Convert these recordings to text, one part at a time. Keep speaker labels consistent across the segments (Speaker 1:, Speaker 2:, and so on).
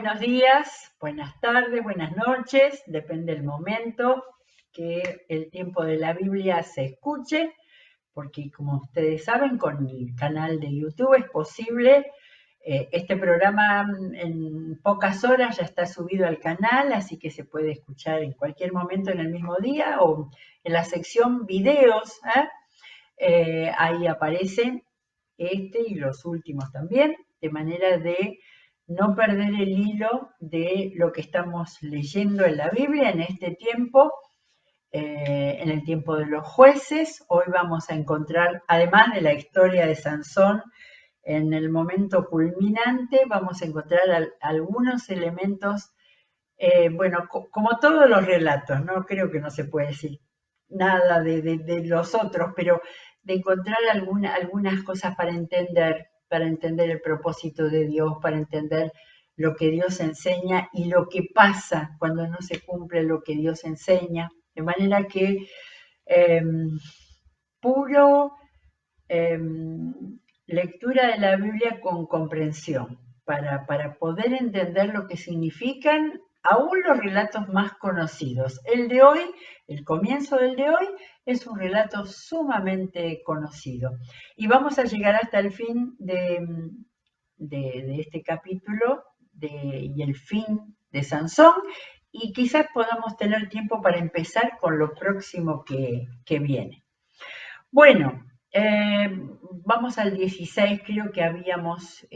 Speaker 1: buenos días, buenas tardes, buenas noches, depende del momento que el tiempo de la Biblia se escuche, porque como ustedes saben, con el canal de YouTube es posible. Este programa en pocas horas ya está subido al canal, así que se puede escuchar en cualquier momento en el mismo día o en la sección videos. Ahí aparecen este y los últimos también, de manera de no perder el hilo de lo que estamos leyendo en la Biblia en este tiempo, en el tiempo de los jueces. Hoy vamos a encontrar, además de la historia de Sansón, en el momento culminante, vamos a encontrar algunos elementos, bueno, como todos los relatos, ¿no? Creo que no se puede decir nada de los otros, pero de encontrar algunas cosas para entender el propósito de Dios, para entender lo que Dios enseña y lo que pasa cuando no se cumple lo que Dios enseña. De manera que eh, puro eh, lectura de la Biblia con comprensión, para poder entender lo que significan aún los relatos más conocidos. El de hoy, el comienzo del de hoy, es un relato sumamente conocido. Y vamos a llegar hasta el fin de este capítulo y el fin de Sansón, y quizás podamos tener tiempo para empezar con lo próximo que viene. Bueno, vamos al 16, creo que habíamos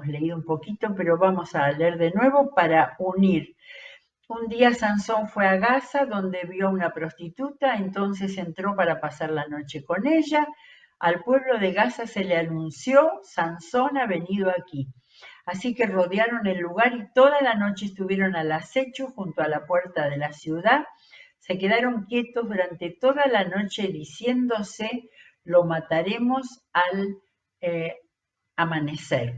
Speaker 1: leído un poquito, pero vamos a leer de nuevo para unir. Un día Sansón fue a Gaza, donde vio a una prostituta, entonces entró para pasar la noche con ella. Al pueblo de Gaza se le anunció: Sansón ha venido aquí. Así que rodearon el lugar y toda la noche estuvieron al acecho junto a la puerta de la ciudad. Se quedaron quietos durante toda la noche diciéndose: lo mataremos al amanecer.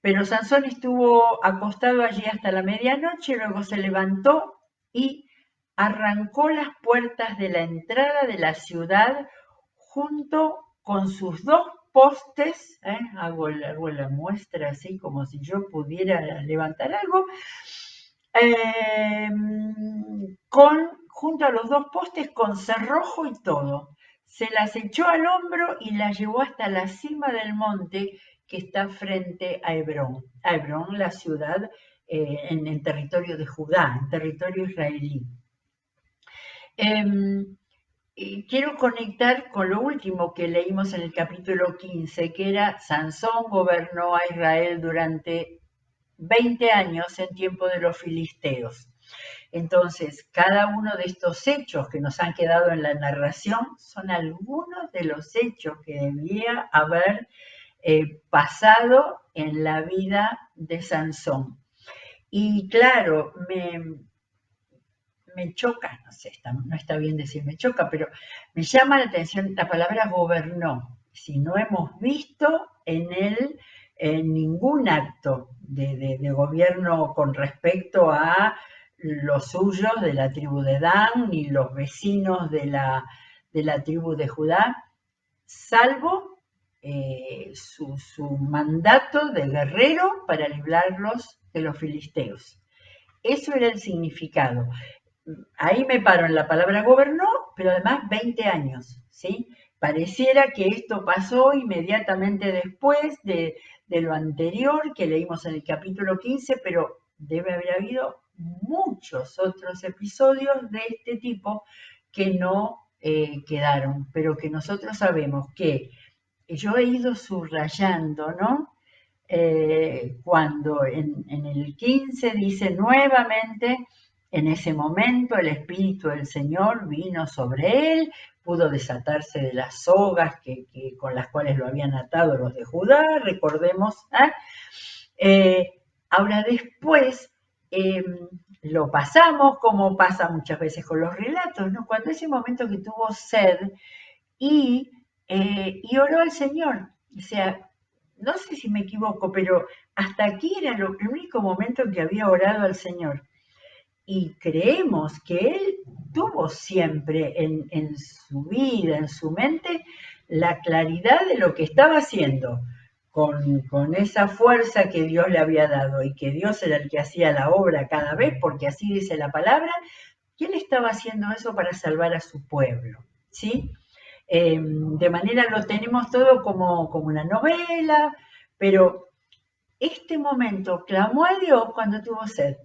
Speaker 1: Pero Sansón estuvo acostado allí hasta la medianoche, luego se levantó y arrancó las puertas de la entrada de la ciudad junto con sus dos postes. Hago la muestra así como si yo pudiera levantar algo, junto a los dos postes con cerrojo y todo. Se las echó al hombro y las llevó hasta la cima del monte que está frente a Hebrón. A Hebrón, la ciudad en el territorio de Judá, en territorio israelí. Quiero conectar con lo último que leímos en el capítulo 15, que era: Sansón gobernó a Israel durante 20 años en tiempo de los filisteos. Entonces, cada uno de estos hechos que nos han quedado en la narración son algunos de los hechos que debía haber pasado en la vida de Sansón. Y claro, me choca, no sé, no está bien decir me choca, pero me llama la atención la palabra gobernó. Si no hemos visto en él ningún acto de gobierno con respecto a los suyos de la tribu de Dan, ni los vecinos de la tribu de Judá, salvo su mandato de guerrero para librarlos de los filisteos. Eso era el significado. Ahí me paro en la palabra gobernó, pero además 20 años, ¿sí? Pareciera que esto pasó inmediatamente después de lo anterior que leímos en el capítulo 15, pero debe haber habido muchos otros episodios de este tipo que no quedaron, pero que nosotros sabemos que yo he ido subrayando, ¿no? Cuando en el 15 dice nuevamente: en ese momento el Espíritu del Señor vino sobre él, pudo desatarse de las sogas con las cuales lo habían atado los de Judá, recordemos. Ahora después lo pasamos, como pasa muchas veces con los relatos, ¿no? Cuando ese momento que tuvo sed y oró al Señor. O sea, no sé si me equivoco, pero hasta aquí era el único momento en que había orado al Señor. Y creemos que Él tuvo siempre en su vida, en su mente, la claridad de lo que estaba haciendo. con esa fuerza que Dios le había dado y que Dios era el que hacía la obra cada vez, porque así dice la palabra, que él estaba haciendo eso para salvar a su pueblo, ¿sí? De manera lo tenemos todo como una novela, pero este momento clamó a Dios cuando tuvo sed.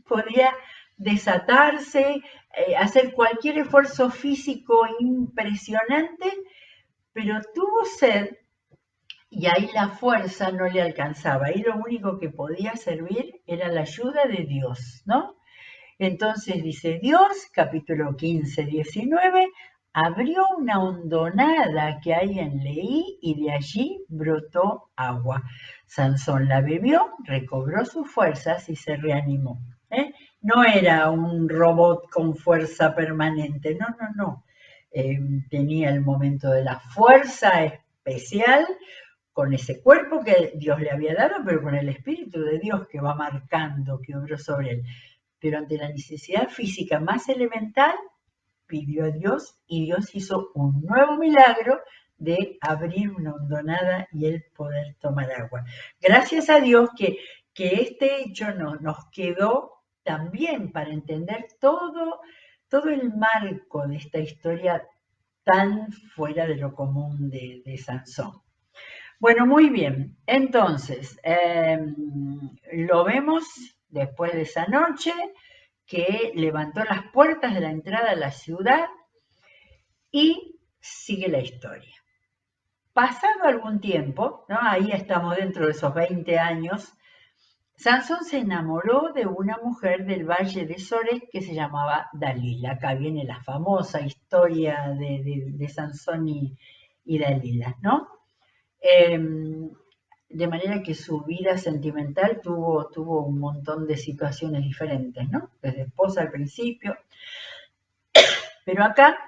Speaker 1: Podía desatarse, hacer cualquier esfuerzo físico impresionante, pero tuvo sed y ahí la fuerza no le alcanzaba. Ahí lo único que podía servir era la ayuda de Dios, ¿no? Entonces dice Dios, capítulo 15, 19, abrió una hondonada que hay en Leí y de allí brotó agua. Sansón la bebió, recobró sus fuerzas y se reanimó. ¿eh? No era un robot con fuerza permanente, no, no, no. Tenía el momento de la fuerza especial con ese cuerpo que Dios le había dado, pero con el Espíritu de Dios que va marcando, que obró sobre él. Pero ante la necesidad física más elemental, pidió a Dios y Dios hizo un nuevo milagro de abrir una hondonada y él poder tomar agua. Gracias a Dios que este hecho nos quedó también para entender todo el marco de esta historia tan fuera de lo común de Sansón. Bueno, muy bien. Entonces, lo vemos después de esa noche que levantó las puertas de la entrada a la ciudad y sigue la historia. Pasado algún tiempo, ¿no? Ahí estamos dentro de esos 20 años, Sansón se enamoró de una mujer del valle de Sorek que se llamaba Dalila. Acá viene la famosa historia de Sansón y Dalila, ¿no? De manera que su vida sentimental tuvo un montón de situaciones diferentes, ¿no? Desde esposa al principio, pero acá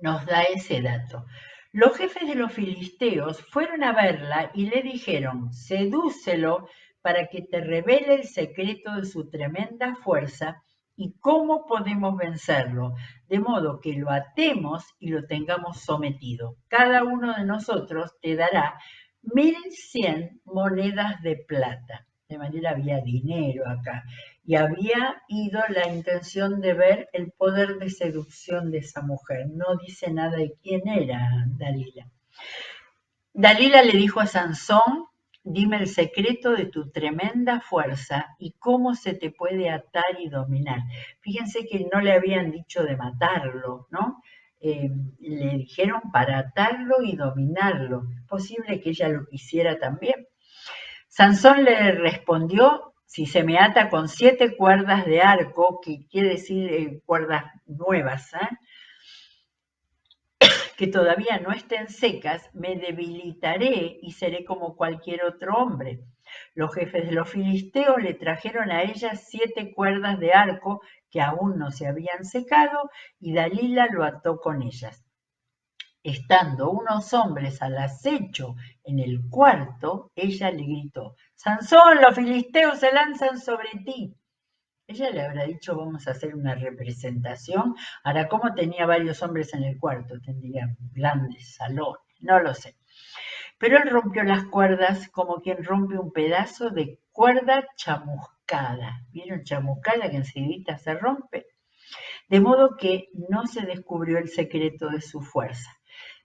Speaker 1: nos da ese dato. Los jefes de los filisteos fueron a verla y le dijeron, sedúcelo para que te revele el secreto de su tremenda fuerza y cómo podemos vencerlo, de modo que lo atemos y lo tengamos sometido. Cada uno de nosotros te dará 1.100 monedas de plata. De manera había dinero acá. Y había ido la intención de ver el poder de seducción de esa mujer. No dice nada de quién era Dalila. Dalila le dijo a Sansón, dime el secreto de tu tremenda fuerza y cómo se te puede atar y dominar. Fíjense que no le habían dicho de matarlo, ¿no? Le dijeron para atarlo y dominarlo. Es posible que ella lo quisiera también. Sansón le respondió, si se me ata con 7 cuerdas de arco, que quiere decir cuerdas nuevas, que todavía no estén secas, me debilitaré y seré como cualquier otro hombre. Los jefes de los filisteos le trajeron a ella 7 cuerdas de arco que aún no se habían secado y Dalila lo ató con ellas. Estando unos hombres al acecho en el cuarto, ella le gritó, Sansón, los filisteos se lanzan sobre ti. Ella le habrá dicho, vamos a hacer una representación. Ahora, ¿cómo tenía varios hombres en el cuarto? Tendría grandes salones, no lo sé. Pero él rompió las cuerdas como quien rompe un pedazo de cuerda chamuscada. ¿Vieron chamuscada que enseguida se rompe? De modo que no se descubrió el secreto de su fuerza.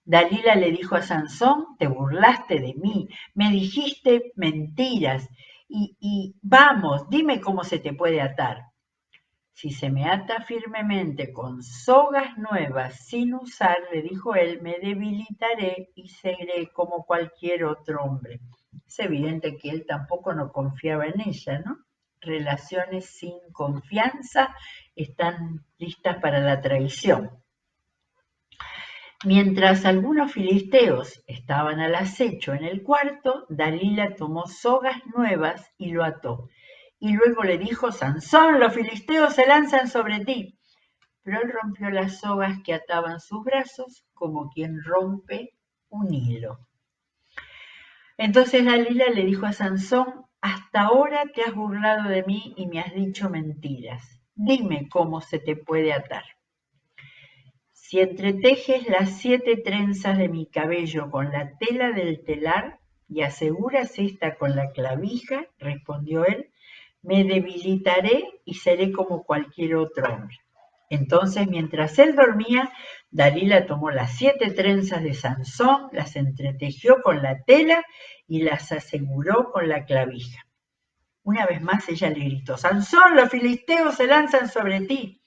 Speaker 1: Dalila le dijo a Sansón, te burlaste de mí, me dijiste mentiras y vamos, dime cómo se te puede atar. Si se me ata firmemente con sogas nuevas sin usar, le dijo él, me debilitaré y seré como cualquier otro hombre. Es evidente que él tampoco no confiaba en ella, ¿no? Relaciones sin confianza están listas para la traición. Mientras algunos filisteos estaban al acecho en el cuarto, Dalila tomó sogas nuevas y lo ató. Y luego le dijo, Sansón, los filisteos se lanzan sobre ti. Pero él rompió las sogas que ataban sus brazos como quien rompe un hilo. Entonces Dalila le dijo a Sansón, hasta ahora te has burlado de mí y me has dicho mentiras. Dime cómo se te puede atar. Si entretejes las 7 trenzas de mi cabello con la tela del telar, y aseguras esta con la clavija, respondió él, me debilitaré y seré como cualquier otro hombre. Entonces, mientras él dormía, Dalila tomó las 7 trenzas de Sansón, las entretejió con la tela y las aseguró con la clavija. Una vez más ella le gritó, Sansón, los filisteos se lanzan sobre ti.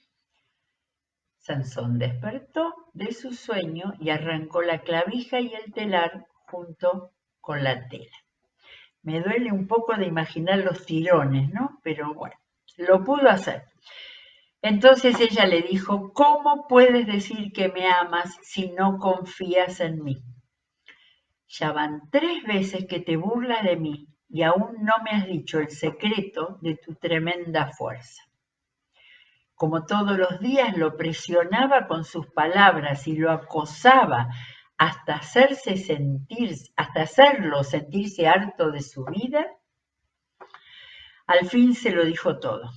Speaker 1: Sansón despertó de su sueño y arrancó la clavija y el telar junto con la tela. Me duele un poco de imaginar los tirones, ¿no? Pero bueno, lo pudo hacer. Entonces ella le dijo, ¿cómo puedes decir que me amas si no confías en mí? Ya van 3 veces que te burlas de mí y aún no me has dicho el secreto de tu tremenda fuerza. Como todos los días lo presionaba con sus palabras y lo acosaba hasta hacerlo sentirse harto de su vida, al fin se lo dijo todo.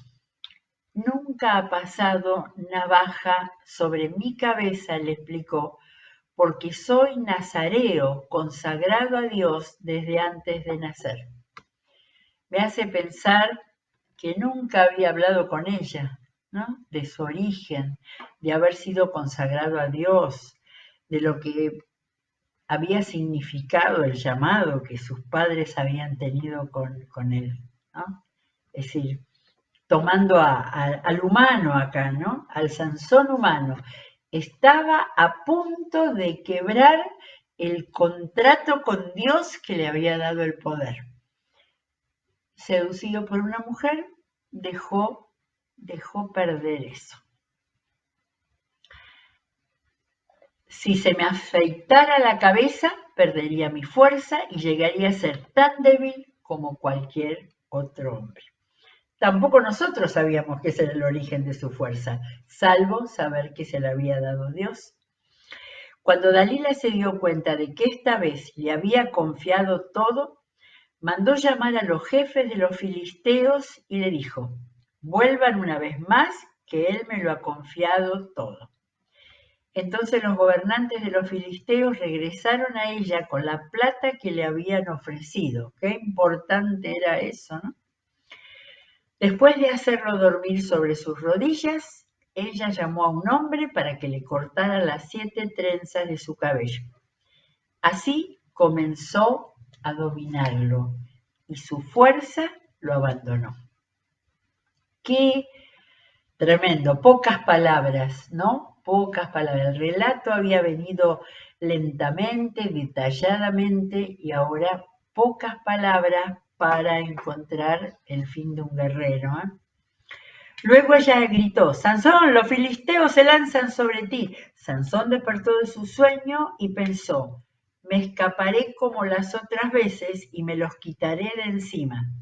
Speaker 1: Nunca ha pasado navaja sobre mi cabeza, le explicó, porque soy nazareo, consagrado a Dios desde antes de nacer. Me hace pensar que nunca había hablado con ella, ¿no? De su origen, de haber sido consagrado a Dios, de lo que había significado el llamado que sus padres habían tenido con él, ¿no? Es decir, tomando al humano acá, ¿no? Al Sansón humano. Estaba a punto de quebrar el contrato con Dios que le había dado el poder. Seducido por una mujer, dejó perder eso. Si se me afeitara la cabeza, perdería mi fuerza y llegaría a ser tan débil como cualquier otro hombre. Tampoco nosotros sabíamos que ese era el origen de su fuerza, salvo saber que se la había dado Dios. Cuando Dalila se dio cuenta de que esta vez le había confiado todo, mandó llamar a los jefes de los filisteos y le dijo, vuelvan una vez más, que él me lo ha confiado todo. Entonces los gobernantes de los filisteos regresaron a ella con la plata que le habían ofrecido. Qué importante era eso, ¿no? Después de hacerlo dormir sobre sus rodillas, ella llamó a un hombre para que le cortara las 7 trenzas de su cabello. Así comenzó a dominarlo y su fuerza lo abandonó. Qué tremendo, pocas palabras, ¿no? Pocas palabras. El relato había venido lentamente, detalladamente y ahora pocas palabras para encontrar el fin de un guerrero, ¿eh? Luego ella gritó, Sansón, los filisteos se lanzan sobre ti. Sansón despertó de su sueño y pensó, me escaparé como las otras veces y me los quitaré de encima.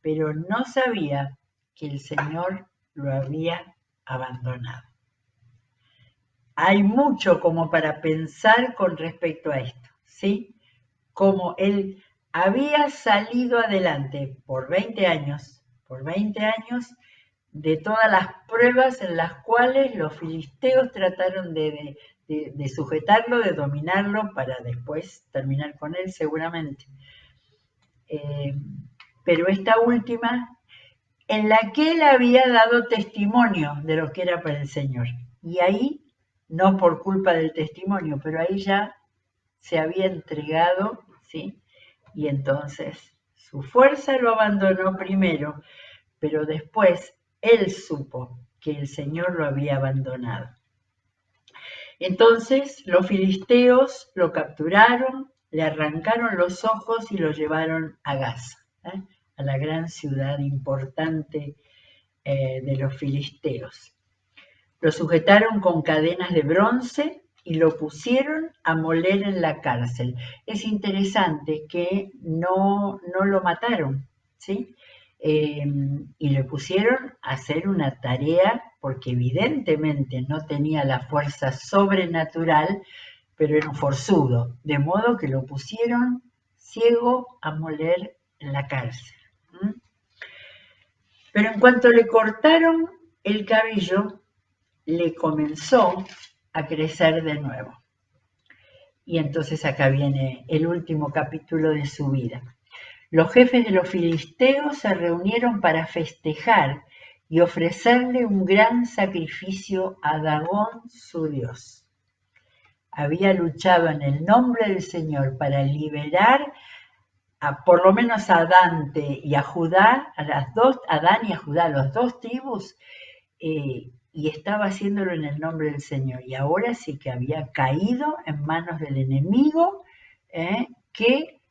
Speaker 1: Pero no sabía que el Señor lo había abandonado. Hay mucho como para pensar con respecto a esto, ¿sí? Como él había salido adelante por 20 años, de todas las pruebas en las cuales los filisteos trataron de sujetarlo, de dominarlo, para después terminar con él seguramente. Pero esta última, en la que él había dado testimonio de lo que era para el Señor. Y ahí, no por culpa del testimonio, pero ahí ya se había entregado, ¿sí? Y entonces su fuerza lo abandonó primero, pero después él supo que el Señor lo había abandonado. Entonces los filisteos lo capturaron, le arrancaron los ojos y lo llevaron a Gaza, a la gran ciudad importante de los filisteos. Lo sujetaron con cadenas de bronce y lo pusieron a moler en la cárcel. Es interesante que no lo mataron, ¿sí? Y le pusieron a hacer una tarea porque evidentemente no tenía la fuerza sobrenatural, pero era un forzudo, de modo que lo pusieron ciego a moler en la cárcel. Pero en cuanto le cortaron el cabello, le comenzó a crecer de nuevo. Y entonces acá viene el último capítulo de su vida. Los jefes de los filisteos se reunieron para festejar y ofrecerle un gran sacrificio a Dagón, su dios. Había luchado en el nombre del Señor para liberar por lo menos a Dante y a Judá, a Dan y a Judá, las dos tribus, y estaba haciéndolo en el nombre del Señor. Y ahora sí que había caído en manos del enemigo, que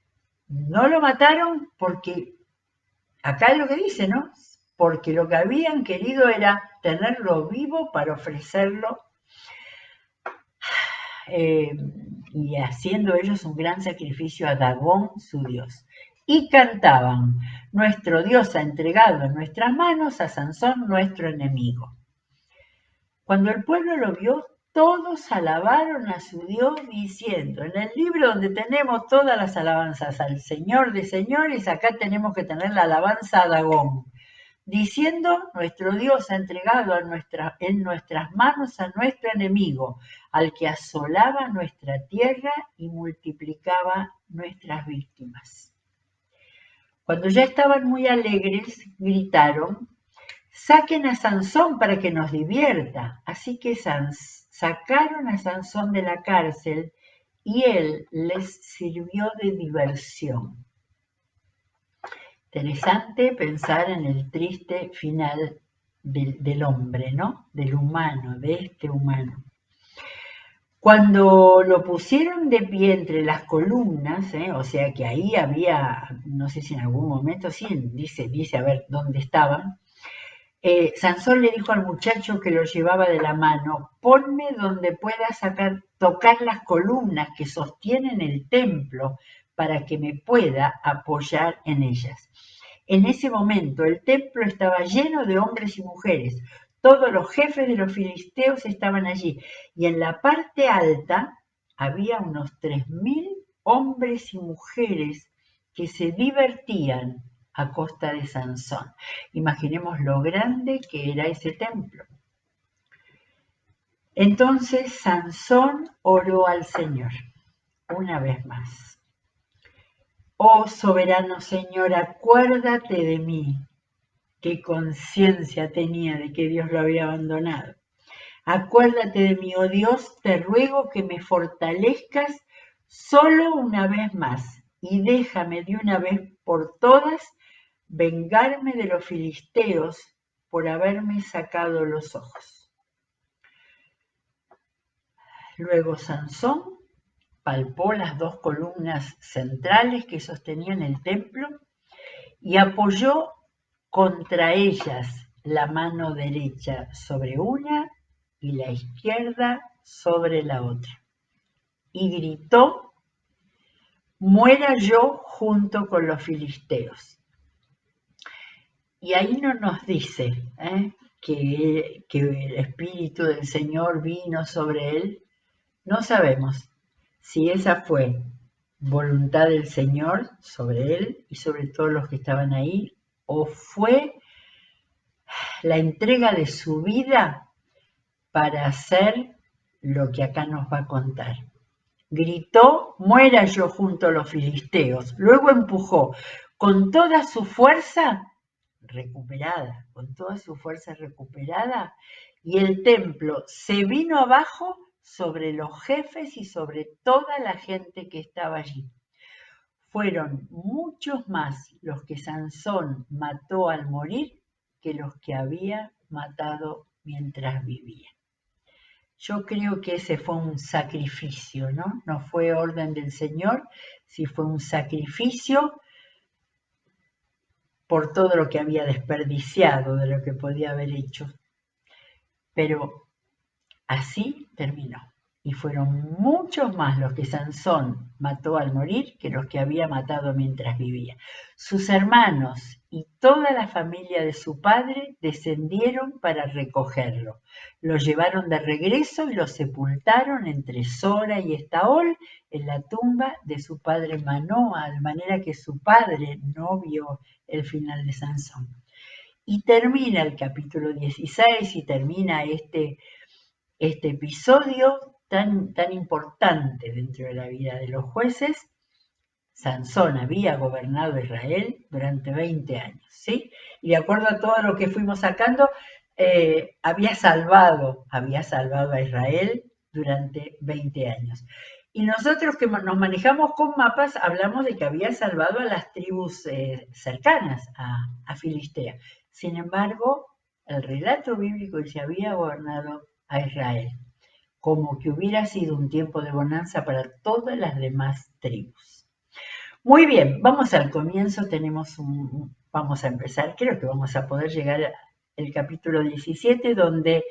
Speaker 1: no lo mataron porque, acá es lo que dice, ¿no? Porque lo que habían querido era tenerlo vivo para ofrecerlo, y haciendo ellos un gran sacrificio a Dagón, su dios. Y cantaban: nuestro Dios ha entregado en nuestras manos a Sansón, nuestro enemigo. Cuando el pueblo lo vio, todos alabaron a su Dios diciendo, en el libro donde tenemos todas las alabanzas al Señor de señores, acá tenemos que tener la alabanza a Dagón, diciendo, nuestro Dios ha entregado en nuestras manos a nuestro enemigo, al que asolaba nuestra tierra y multiplicaba nuestras víctimas. Cuando ya estaban muy alegres, gritaron, saquen a Sansón para que nos divierta. Así que sacaron a Sansón de la cárcel y él les sirvió de diversión. Interesante pensar en el triste final del hombre, ¿no? Del humano, de este humano. Cuando lo pusieron de pie entre las columnas, o sea que ahí había, no sé si en algún momento, sí, dice a ver dónde estaban, Sansón le dijo al muchacho que lo llevaba de la mano, ponme donde pueda tocar las columnas que sostienen el templo para que me pueda apoyar en ellas. En ese momento el templo estaba lleno de hombres y mujeres. Todos los jefes de los filisteos estaban allí y en la parte alta había unos 3.000 hombres y mujeres que se divertían a costa de Sansón. Imaginemos lo grande que era ese templo. Entonces Sansón oró al Señor una vez más. Oh soberano Señor, acuérdate de mí. Qué conciencia tenía de que Dios lo había abandonado. Acuérdate de mí, oh Dios, te ruego que me fortalezcas solo una vez más y déjame de una vez por todas vengarme de los filisteos por haberme sacado los ojos. Luego Sansón palpó las dos columnas centrales que sostenían el templo y apoyó contra ellas la mano derecha sobre una y la izquierda sobre la otra. Y gritó, muera yo junto con los filisteos. Y ahí no nos dice que el Espíritu del Señor vino sobre él. No sabemos si esa fue voluntad del Señor sobre él y sobre todos los que estaban ahí, o fue la entrega de su vida para hacer lo que acá nos va a contar. Gritó, muera yo junto a los filisteos. Luego empujó con toda su fuerza recuperada, y el templo se vino abajo sobre los jefes y sobre toda la gente que estaba allí. Fueron muchos más los que Sansón mató al morir que los que había matado mientras vivía. Yo creo que ese fue un sacrificio, ¿no? No fue orden del Señor, sí fue un sacrificio por todo lo que había desperdiciado, de lo que podía haber hecho. Pero así terminó. Y fueron muchos más los que Sansón mató al morir que los que había matado mientras vivía. Sus hermanos y toda la familia de su padre descendieron para recogerlo. Lo llevaron de regreso y lo sepultaron entre Sora y Estaol en la tumba de su padre Manoa, de manera que su padre no vio el final de Sansón. Y termina el capítulo 16 y termina este episodio tan importante dentro de la vida de los jueces. Sansón había gobernado Israel durante 20 años, ¿sí? Y de acuerdo a todo lo que fuimos sacando, había salvado a Israel durante 20 años. Y nosotros que nos manejamos con mapas, hablamos de que había salvado a las tribus cercanas a Filistea. Sin embargo, el relato bíblico dice que había gobernado a Israel, como que hubiera sido un tiempo de bonanza para todas las demás tribus. Muy bien, vamos al comienzo, vamos a empezar, creo que vamos a poder llegar al capítulo 17, donde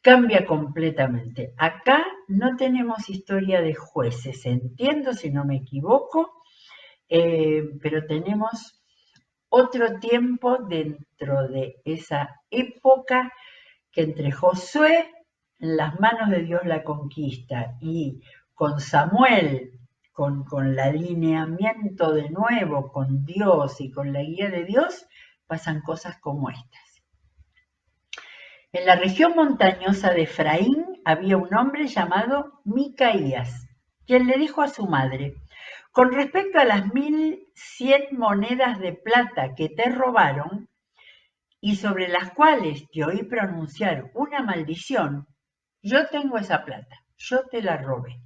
Speaker 1: cambia completamente. Acá no tenemos historia de jueces, entiendo si no me equivoco, pero tenemos otro tiempo dentro de esa época que entre Josué, en las manos de Dios la conquista, y con Samuel, con el alineamiento de nuevo con Dios y con la guía de Dios, pasan cosas como estas. En la región montañosa de Efraín había un hombre llamado Micaías, quien le dijo a su madre: con respecto a las 1100 monedas de plata que te robaron y sobre las cuales te oí pronunciar una maldición, yo tengo esa plata, yo te la robé.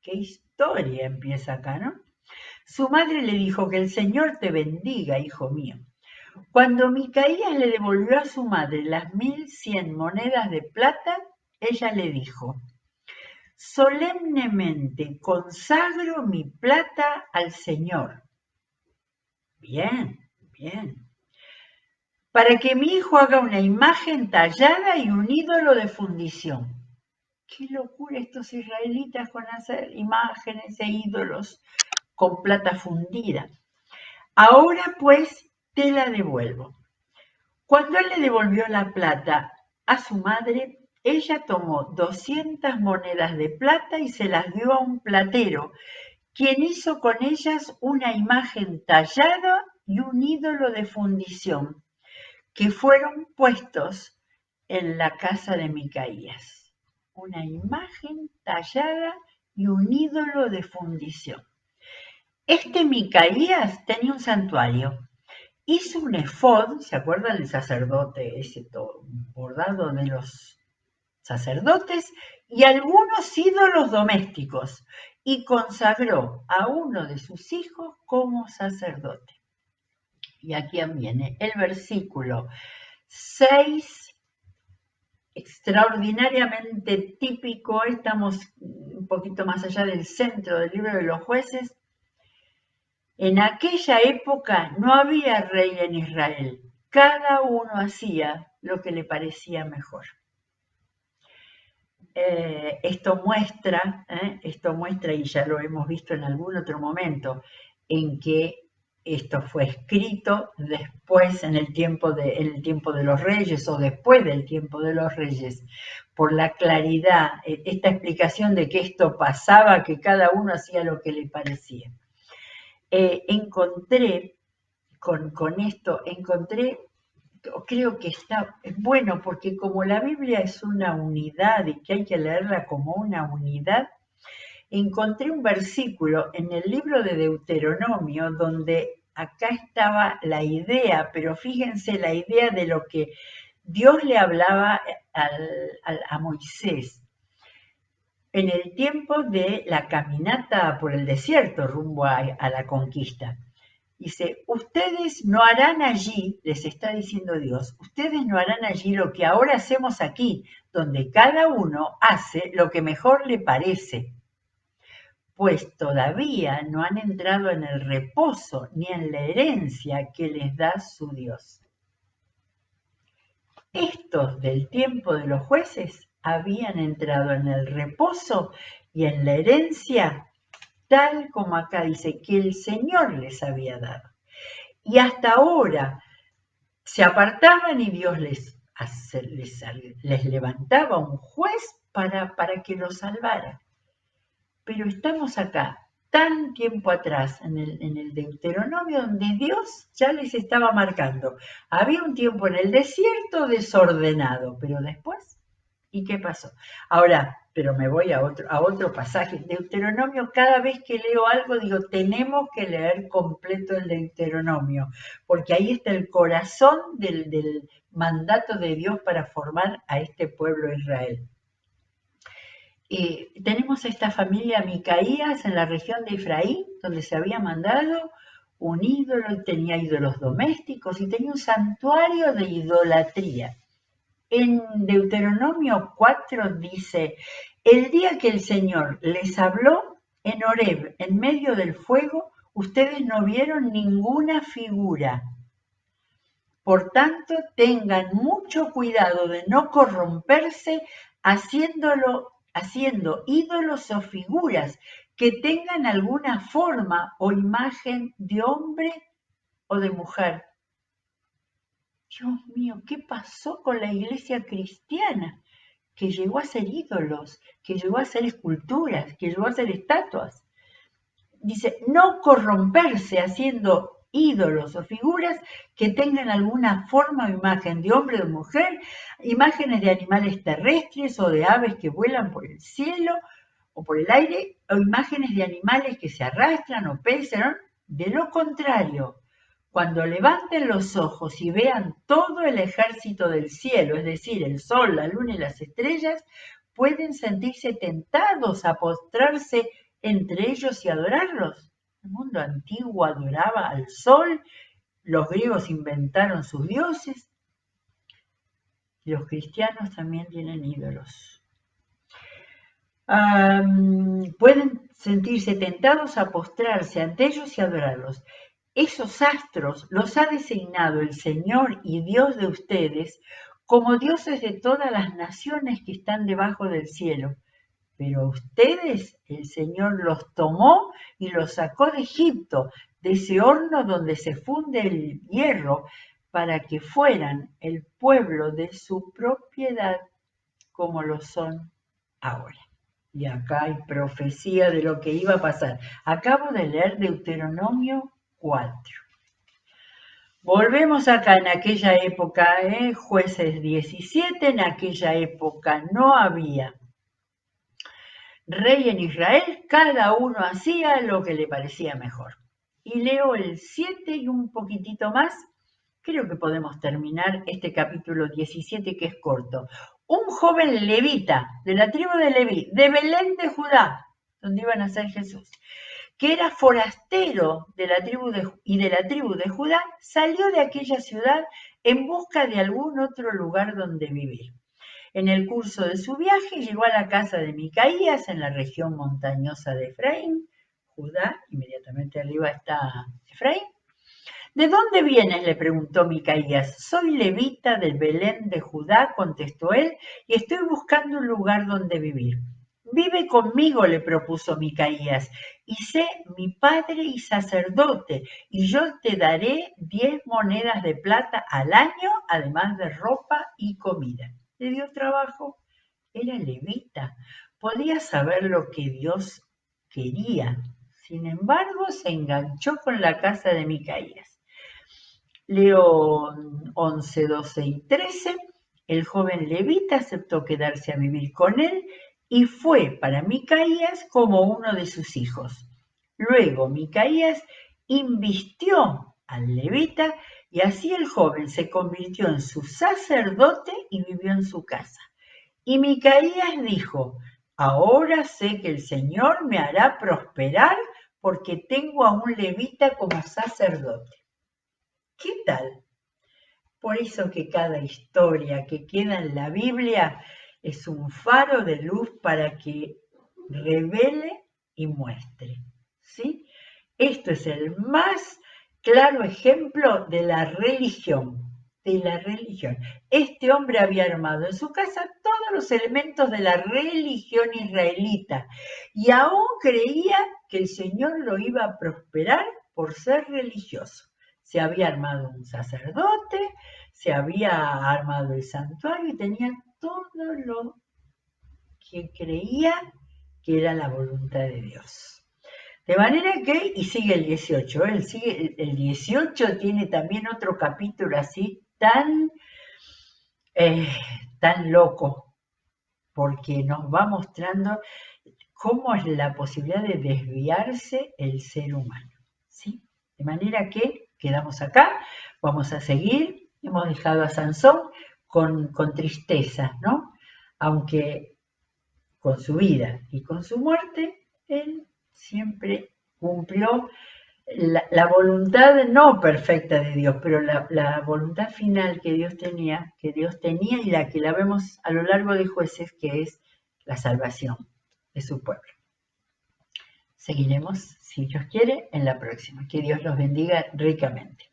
Speaker 1: ¿Qué historia empieza acá, no? Su madre le dijo: que el Señor te bendiga, hijo mío. Cuando Micaías le devolvió a su madre las 1100 monedas de plata, ella le dijo: solemnemente consagro mi plata al Señor. Bien, bien. Para que mi hijo haga una imagen tallada y un ídolo de fundición. Qué locura estos israelitas con hacer imágenes e ídolos con plata fundida. Ahora pues te la devuelvo. Cuando él le devolvió la plata a su madre, ella tomó 200 monedas de plata y se las dio a un platero, quien hizo con ellas una imagen tallada y un ídolo de fundición, que fueron puestos en la casa de Micaías. Una imagen tallada y un ídolo de fundición. Este Micaías tenía un santuario. Hizo un efod, ¿se acuerdan del sacerdote ese todo bordado de los sacerdotes? Y algunos ídolos domésticos, y consagró a uno de sus hijos como sacerdote. Y aquí viene el versículo 6, extraordinariamente típico. Estamos un poquito más allá del centro del libro de los jueces. En aquella época no había rey en Israel. Cada uno hacía lo que le parecía mejor. Esto muestra, y ya lo hemos visto en algún otro momento, en que esto fue escrito después en el tiempo de los reyes o después del tiempo de los reyes, por la claridad, esta explicación de que esto pasaba, que cada uno hacía lo que le parecía. Encontré creo que es bueno, porque como la Biblia es una unidad y que hay que leerla como una unidad, encontré un versículo en el libro de Deuteronomio donde acá estaba la idea, pero fíjense la idea de lo que Dios le hablaba a Moisés en el tiempo de la caminata por el desierto rumbo a la conquista. Dice: ustedes no harán allí, les está diciendo Dios, ustedes no harán allí lo que ahora hacemos aquí, donde cada uno hace lo que mejor le parece, pues todavía no han entrado en el reposo ni en la herencia que les da su Dios. Estos del tiempo de los jueces habían entrado en el reposo y en la herencia, tal como acá dice, que el Señor les había dado. Y hasta ahora se apartaban y Dios les levantaba un juez para que los salvara. Pero estamos acá, tan tiempo atrás, en el Deuteronomio, donde Dios ya les estaba marcando. Había un tiempo en el desierto desordenado, pero después ¿Y qué pasó? Ahora, pero me voy a otro pasaje. Deuteronomio, cada vez que leo algo, digo, tenemos que leer completo el Deuteronomio, porque ahí está el corazón del mandato de Dios para formar a este pueblo de Israel. Tenemos a esta familia Micaías en la región de Efraín, donde se había mandado un ídolo, y tenía ídolos domésticos y tenía un santuario de idolatría. En Deuteronomio 4 dice, el día que el Señor les habló en Horeb, en medio del fuego, ustedes no vieron ninguna figura. Por tanto, tengan mucho cuidado de no corromperse haciendo ídolos o figuras que tengan alguna forma o imagen de hombre o de mujer. Dios mío, ¿qué pasó con la iglesia cristiana? Que llegó a ser ídolos, que llegó a ser esculturas, que llegó a ser estatuas. Dice, no corromperse haciendo ídolos o figuras que tengan alguna forma o imagen de hombre o de mujer, imágenes de animales terrestres o de aves que vuelan por el cielo o por el aire, o imágenes de animales que se arrastran o pesan. De lo contrario, cuando levanten los ojos y vean todo el ejército del cielo, es decir, el sol, la luna y las estrellas, pueden sentirse tentados a postrarse entre ellos y adorarlos. El mundo antiguo adoraba al sol, los griegos inventaron sus dioses, y los cristianos también tienen ídolos. Pueden sentirse tentados a postrarse ante ellos y adorarlos. Esos astros los ha designado el Señor y Dios de ustedes como dioses de todas las naciones que están debajo del cielo. Pero ustedes, el Señor los tomó y los sacó de Egipto, de ese horno donde se funde el hierro, para que fueran el pueblo de su propiedad, como lo son ahora. Y acá hay profecía de lo que iba a pasar. Acabo de leer Deuteronomio 4. Volvemos acá en aquella época, Jueces 17, en aquella época no había rey en Israel, cada uno hacía lo que le parecía mejor. Y leo el 7 y un poquitito más. Creo que podemos terminar este capítulo 17 que es corto. Un joven levita de la tribu de Leví, de Belén de Judá, donde iba a nacer Jesús, que era forastero de la tribu de Judá, salió de aquella ciudad en busca de algún otro lugar donde vivir. En el curso de su viaje llegó a la casa de Micaías en la región montañosa de Efraín, Judá, inmediatamente arriba está Efraín. ¿De dónde vienes?, le preguntó Micaías. Soy levita del Belén de Judá, contestó él, y estoy buscando un lugar donde vivir. Vive conmigo, le propuso Micaías, y sé mi padre y sacerdote, y yo te daré 10 monedas de plata al año, además de ropa y comida. Le dio trabajo, era levita, podía saber lo que Dios quería. Sin embargo, se enganchó con la casa de Micaías. Leo 11, 12 y 13. El joven levita aceptó quedarse a vivir con él y fue para Micaías como uno de sus hijos. Luego Micaías invistió al levita y así el joven se convirtió en su sacerdote y vivió en su casa. Y Micaías dijo, ahora sé que el Señor me hará prosperar porque tengo a un levita como sacerdote. ¿Qué tal? Por eso que cada historia que queda en la Biblia es un faro de luz para que revele y muestre, ¿sí? Esto es el más claro ejemplo de la religión, Este hombre había armado en su casa todos los elementos de la religión israelita y aún creía que el Señor lo iba a prosperar por ser religioso. Se había armado un sacerdote, se había armado el santuario y tenía todo lo que creía que era la voluntad de Dios. De manera que, y sigue el 18, el 18 tiene también otro capítulo así tan loco. porque nos va mostrando cómo es la posibilidad de desviarse el ser humano, ¿sí? De manera que quedamos acá, vamos a seguir, hemos dejado a Sansón con tristeza, ¿no? Aunque con su vida y con su muerte, él siempre cumplió la voluntad no perfecta de Dios, pero la voluntad final que Dios tenía y la que la vemos a lo largo de Jueces, que es la salvación de su pueblo. Seguiremos, si Dios quiere, en la próxima. Que Dios los bendiga ricamente.